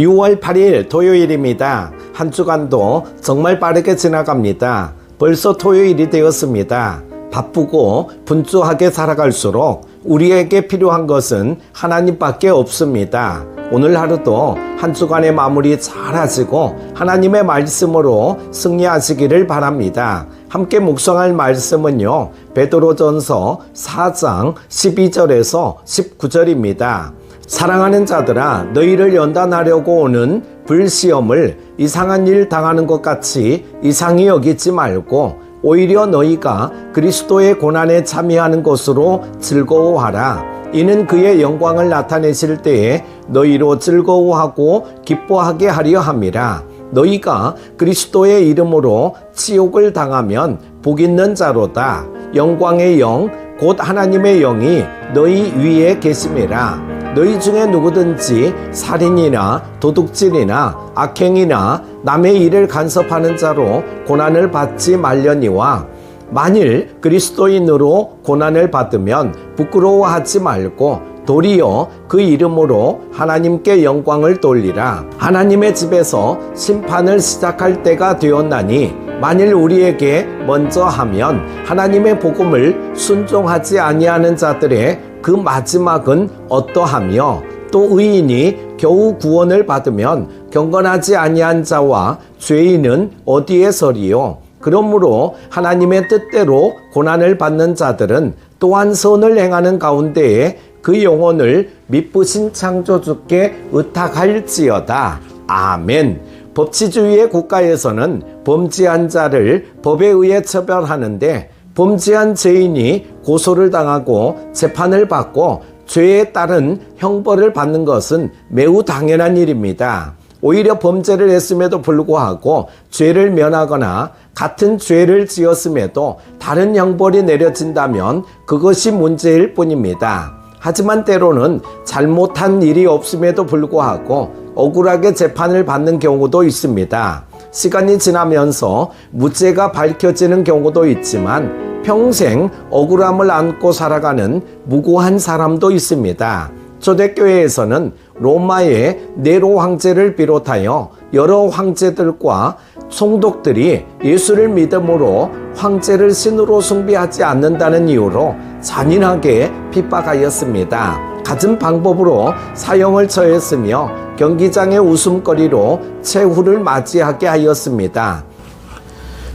6월 8일 토요일입니다. 한 주간도 정말 빠르게 지나갑니다. 벌써 토요일이 되었습니다. 바쁘고 분주하게 살아갈수록 우리에게 필요한 것은 하나님밖에 없습니다. 오늘 하루도 한 주간의 마무리 잘 하시고 하나님의 말씀으로 승리하시기를 바랍니다. 함께 묵상할 말씀은요, 베드로전서 4장 12절에서 19절입니다. 사랑하는 자들아, 너희를 연단하려고 오는 불시험을 이상한 일 당하는 것 같이 이상히 여기지 말고 오히려 너희가 그리스도의 고난에 참여하는 것으로 즐거워하라. 이는 그의 영광을 나타내실 때에 너희로 즐거워하고 기뻐하게 하려 함이라. 너희가 그리스도의 이름으로 치욕을 당하면 복 있는 자로다. 영광의 영 곧 하나님의 영이 너희 위에 계심이라. 너희 중에 누구든지 살인이나 도둑질이나 악행이나 남의 일을 간섭하는 자로 고난을 받지 말려니와 만일 그리스도인으로 고난을 받으면 부끄러워하지 말고 도리어 그 이름으로 하나님께 영광을 돌리라. 하나님의 집에서 심판을 시작할 때가 되었나니 만일 우리에게 먼저 하면 하나님의 복음을 순종하지 아니하는 자들의 그 마지막은 어떠하며 또 의인이 겨우 구원을 받으면 경건하지 아니한 자와 죄인은 어디에 서리요. 그러므로 하나님의 뜻대로 고난을 받는 자들은 또한 선을 행하는 가운데에 그 영혼을 미쁘신 창조주께 의탁할지어다. 아멘. 법치주의의 국가에서는 범죄한 자를 법에 의해 처벌하는데 범죄한 죄인이 고소를 당하고 재판을 받고 죄에 따른 형벌을 받는 것은 매우 당연한 일입니다. 오히려 범죄를 했음에도 불구하고 죄를 면하거나 같은 죄를 지었음에도 다른 형벌이 내려진다면 그것이 문제일 뿐입니다. 하지만 때로는 잘못한 일이 없음에도 불구하고 억울하게 재판을 받는 경우도 있습니다. 시간이 지나면서 무죄가 밝혀지는 경우도 있지만 평생 억울함을 안고 살아가는 무고한 사람도 있습니다. 초대교회에서는 로마의 네로 황제를 비롯하여 여러 황제들과 총독들이 예수를 믿음으로 황제를 신으로 숭배하지 않는다는 이유로 잔인하게 핍박하였습니다. 갖은 방법으로 사형을 처했으며 경기장의 웃음거리로 최후를 맞이하게 하였습니다.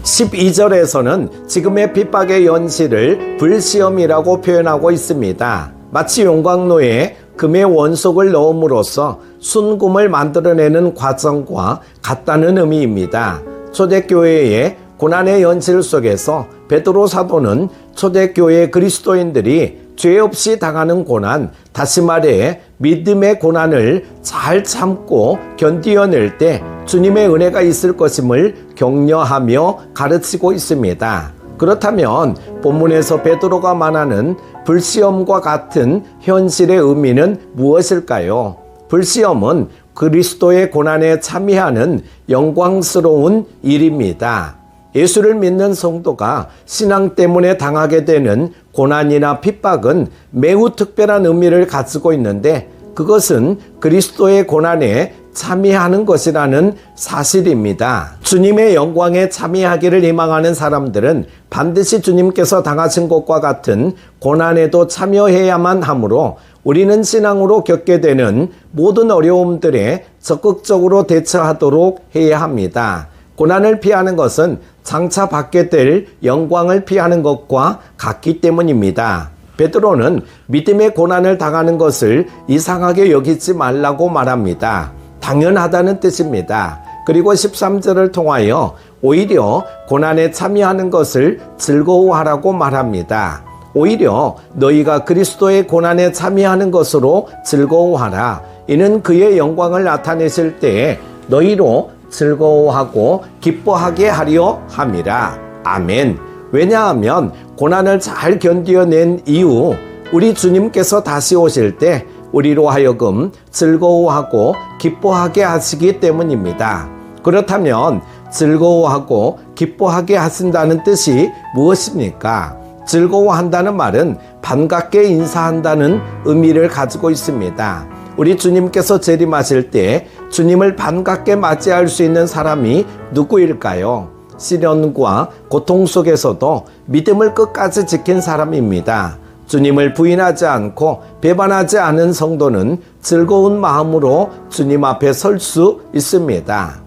12절에서는 지금의 핍박의 연실을 불시험이라고 표현하고 있습니다. 마치 용광로에 금의 원석을 넣음으로써 순금을 만들어내는 과정과 같다는 의미입니다. 초대교회의 고난의 연실 속에서 베드로 사도는 초대교회 그리스도인들이 죄 없이 당하는 고난, 다시 말해 믿음의 고난을 잘 참고 견디어낼 때 주님의 은혜가 있을 것임을 격려하며 가르치고 있습니다. 그렇다면 본문에서 베드로가 말하는 불시험과 같은 현실의 의미는 무엇일까요? 불시험은 그리스도의 고난에 참여하는 영광스러운 일입니다. 예수를 믿는 성도가 신앙 때문에 당하게 되는 고난이나 핍박은 매우 특별한 의미를 가지고 있는데 그것은 그리스도의 고난에 참여하는 것이라는 사실입니다. 주님의 영광에 참여하기를 희망하는 사람들은 반드시 주님께서 당하신 것과 같은 고난에도 참여해야만 하므로 우리는 신앙으로 겪게 되는 모든 어려움들에 적극적으로 대처하도록 해야 합니다. 고난을 피하는 것은 장차 받게 될 영광을 피하는 것과 같기 때문입니다. 베드로는 믿음의 고난을 당하는 것을 이상하게 여기지 말라고 말합니다. 당연하다는 뜻입니다. 그리고 13절을 통하여 오히려 고난에 참여하는 것을 즐거워하라고 말합니다. 오히려 너희가 그리스도의 고난에 참여하는 것으로 즐거워하라. 이는 그의 영광을 나타내실 때에 너희로 즐거워하고 기뻐하게 하려 함이라. 아멘. 왜냐하면 고난을 잘 견디어낸 이후 우리 주님께서 다시 오실 때 우리로 하여금 즐거워하고 기뻐하게 하시기 때문입니다. 그렇다면 즐거워하고 기뻐하게 하신다는 뜻이 무엇입니까? 즐거워한다는 말은 반갑게 인사한다는 의미를 가지고 있습니다. 우리 주님께서 재림하실 때 주님을 반갑게 맞이할 수 있는 사람이 누구일까요? 시련과 고통 속에서도 믿음을 끝까지 지킨 사람입니다. 주님을 부인하지 않고 배반하지 않은 성도는 즐거운 마음으로 주님 앞에 설 수 있습니다.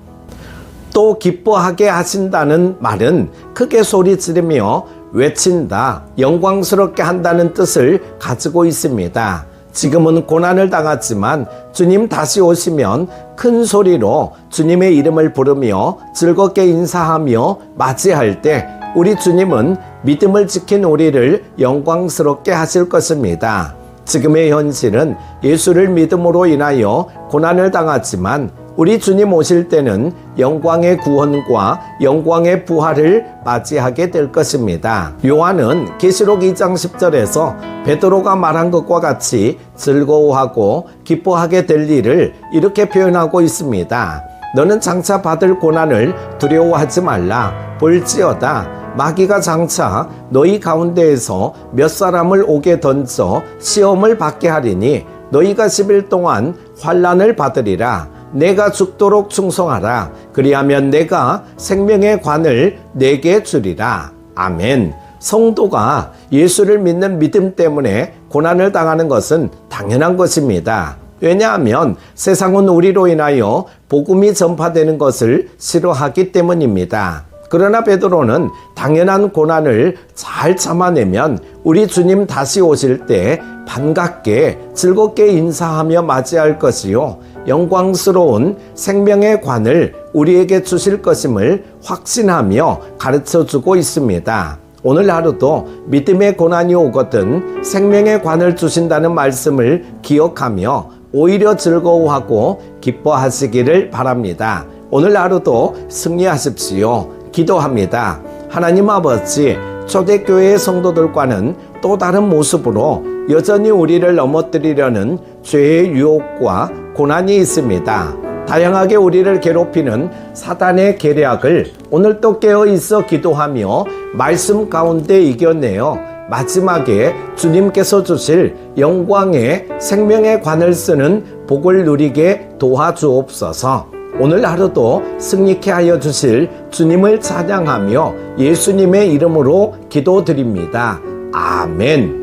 또 기뻐하게 하신다는 말은 크게 소리 지르며 외친다, 영광스럽게 한다는 뜻을 가지고 있습니다. 지금은 고난을 당했지만 주님 다시 오시면 큰 소리로 주님의 이름을 부르며 즐겁게 인사하며 맞이할 때 우리 주님은 믿음을 지킨 우리를 영광스럽게 하실 것입니다. 지금의 현실은 예수를 믿음으로 인하여 고난을 당하지만 우리 주님 오실 때는 영광의 구원과 영광의 부활을 맞이하게 될 것입니다. 요한은 계시록 2장 10절에서 베드로가 말한 것과 같이 즐거워하고 기뻐하게 될 일을 이렇게 표현하고 있습니다. 너는 장차 받을 고난을 두려워하지 말라. 볼지어다 마귀가 장차 너희 가운데에서 몇 사람을 옥에 던져 시험을 받게 하리니 너희가 10일 동안 환난을 받으리라. 내가 죽도록 충성하라. 그리하면 내가 생명의 관을 내게 주리라. 아멘. 성도가 예수를 믿는 믿음 때문에 고난을 당하는 것은 당연한 것입니다. 왜냐하면 세상은 우리로 인하여 복음이 전파되는 것을 싫어하기 때문입니다. 그러나 베드로는 당연한 고난을 잘 참아내면 우리 주님 다시 오실 때 반갑게 즐겁게 인사하며 맞이할 것이요 영광스러운 생명의 관을 우리에게 주실 것임을 확신하며 가르쳐주고 있습니다. 오늘 하루도 믿음의 고난이 오거든 생명의 관을 주신다는 말씀을 기억하며 오히려 즐거워하고 기뻐하시기를 바랍니다. 오늘 하루도 승리하십시오. 기도합니다. 하나님 아버지, 초대교회의 성도들과는 또 다른 모습으로 여전히 우리를 넘어뜨리려는 죄의 유혹과 고난이 있습니다. 다양하게 우리를 괴롭히는 사단의 계략을 오늘 또 깨어있어 기도하며 말씀 가운데 이겨내어 마지막에 주님께서 주실 영광의 생명의 관을 쓰는 복을 누리게 도와주옵소서. 오늘 하루도 승리케 하여 주실 주님을 찬양하며 예수님의 이름으로 기도드립니다. 아멘.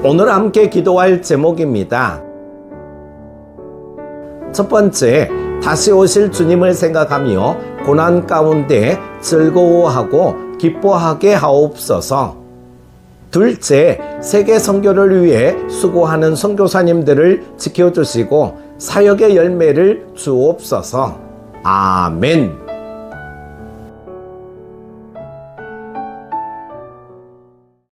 오늘 함께 기도할 제목입니다. 첫 번째, 다시 오실 주님을 생각하며 고난 가운데 즐거워하고 기뻐하게 하옵소서. 둘째, 세계 선교를 위해 수고하는 선교사님들을 지켜주시고 사역의 열매를 주옵소서. 아멘.